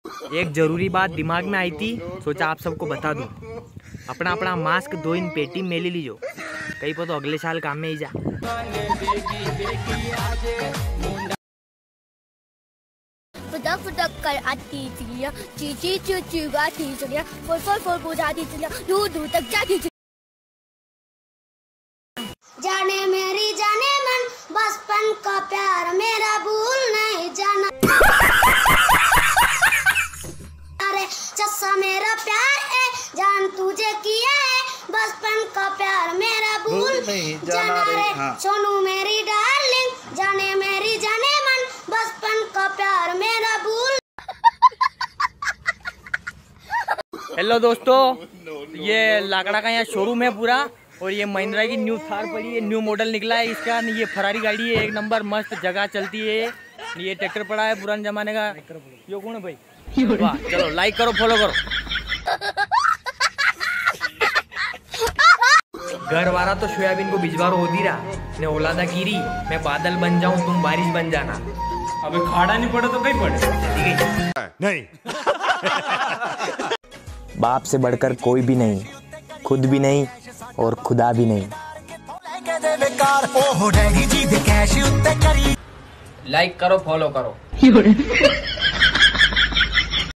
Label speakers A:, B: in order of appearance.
A: एक जरूरी बात दिमाग में आई थी, सोचा आप सबको बता दूं। अपना अपना मास्क 2 इन पेटी में ले लीजो, कहीं पर तो अगले साल काम में ही जा।
B: फुटक फुटक कर आती चिड़िया, ची ची ची ची गाती चिड़िया, फोर फोर फोर बुझाती चिड़िया, दूर दूर तक जाती चिड़िया। जाने मेरी जाने मन, बचपन का प्यार मेरा भूल नहीं जाना। अरे चस्सा मेरा प्यार है, जान तुझे किया है, बचपन का प्यार मेरा भूल नहीं जाना रे। सोनू मेरी डार्लिंग, जाने मेरी जाने मन, बचपन का प्यार मेरा भूल।
A: हेलो दोस्तों, ये लाकड़ा का यहाँ शोरूम है पूरा, और ये महिंद्रा की न्यू थार पड़ी है, न्यू मॉडल निकला है इसका। ये फरारी गाड़ी है, एक नंबर मस्त जगह चलती है। ये ट्रैक्टर पड़ा है पुराने जमाने का। यो कौन है भाई? वाह, चलो लाइक करो, फॉलो करो। घर वाला तो सोयाबीन को भिजवारो हो दी रहा ने औलादा कीरी, मैं बादल बन जाऊं तुम बारिश बन जाना।
C: अबे खाड़ा नहीं पड़े तो कहीं पड़े?
A: ठीक है
D: नहीं।
A: बाप से बढ़कर कोई भी नहीं, खुद भी नहीं और खुदा भी नहीं। लाइक करो, फॉलो करो।